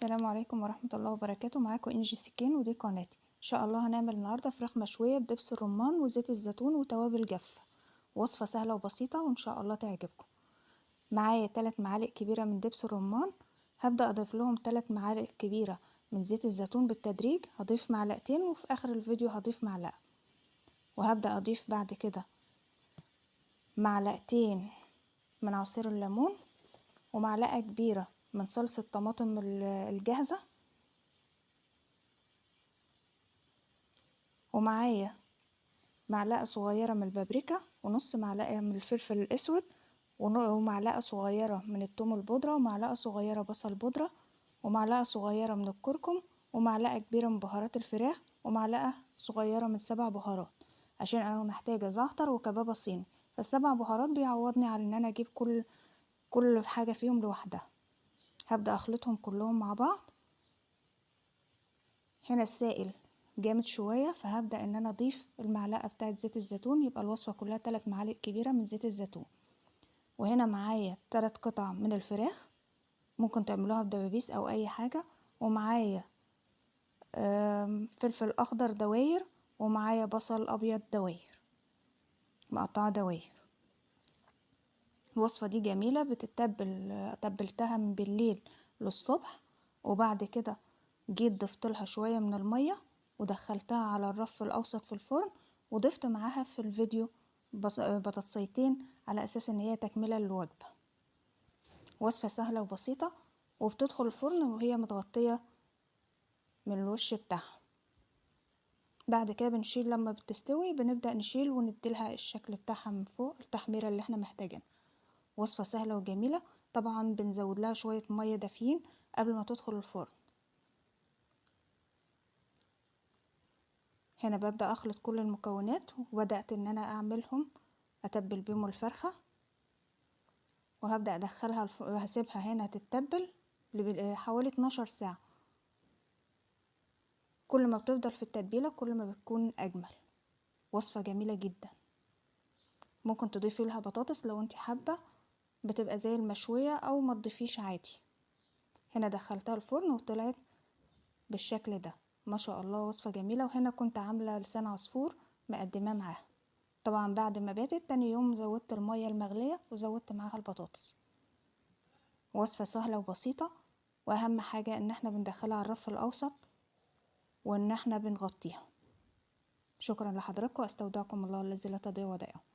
السلام عليكم ورحمة الله وبركاته. معاكم انجي سكين ودي قناتي. ان شاء الله هنعمل النهارده فراخ مشويه بدبس الرمان وزيت الزيتون وتوابل جافه. وصفه سهله وبسيطه وان شاء الله تعجبكم. معايا 3 معالق كبيره من دبس الرمان. هبدا اضيف لهم 3 معالق كبيره من زيت الزيتون بالتدريج. هضيف معلقتين وفي اخر الفيديو هضيف معلقه. وهبدا اضيف بعد كده معلقتين من عصير الليمون ومعلقه كبيره من صلصه الطماطم الجاهزه، ومعايا معلقة صغيرة من البابريكا ونص معلقة من الفلفل الأسود ومعلقة صغيرة من الثوم البودرة ومعلقة صغيرة بصل بودرة ومعلقة صغيرة من الكركم ومعلقة كبيرة من بهارات الفراخ ومعلقة صغيرة من 7 بهارات، عشان أنا محتاجة زعتر وكبابة صيني، فالسبع بهارات بيعوضني على إن أنا أجيب كل حاجة فيهم لوحدها. هبدأ أخلطهم كلهم مع بعض. هنا السائل جامد شوية، فهبدأ ان انا اضيف المعلقة بتاعت زيت الزيتون، يبقى الوصفة كلها 3 معالق كبيرة من زيت الزيتون. وهنا معايا 3 قطع من الفراخ، ممكن تعملوها بدبابيس او اي حاجة، ومعايا فلفل اخضر دواير، ومعايا بصل ابيض دواير مقطعة دواير. الوصفة دي جميلة بتتبل، تبلتها من بالليل للصبح، وبعد كده جيت ضفت لها شوية من المية ودخلتها على الرف الاوسط في الفرن، وضفت معاها في الفيديو بطاطسيتين على اساس ان هي تكملة للوجبة. وصفة سهلة وبسيطة وبتدخل الفرن وهي متغطية من الوش بتاعها. بعد كده بنشيل، لما بتستوي بنبدأ نشيل ونديلها الشكل بتاعها من فوق، التحميرة اللي احنا محتاجينها. وصفة سهلة وجميلة. طبعا بنزود لها شوية مية دافيين قبل ما تدخل الفرن. هنا ببدأ اخلط كل المكونات، وبدأت ان انا اعملهم اتبل بيهم الفرخة، وهبدأ ادخلها هسيبها هنا تتبل حوالي 12 ساعة. كل ما بتفضل في التتبيلة كل ما بتكون اجمل. وصفة جميلة جدا. ممكن تضيفي لها بطاطس لو انت حابة، بتبقى زي المشوية او ما تضيفيش عادي. هنا دخلتها الفرن وطلعت بالشكل ده ما شاء الله، وصفة جميلة. وهنا كنت عاملة لسان عصفور مقدماه معاها. طبعا بعد ما باتت تاني يوم زودت المية المغلية وزودت معاها البطاطس. وصفة سهلة وبسيطة، واهم حاجة ان احنا بندخلها على الرف الاوسط وان احنا بنغطيها. شكرا لحضراتكم، استودعكم الله الذي لا تضيع ودائعه.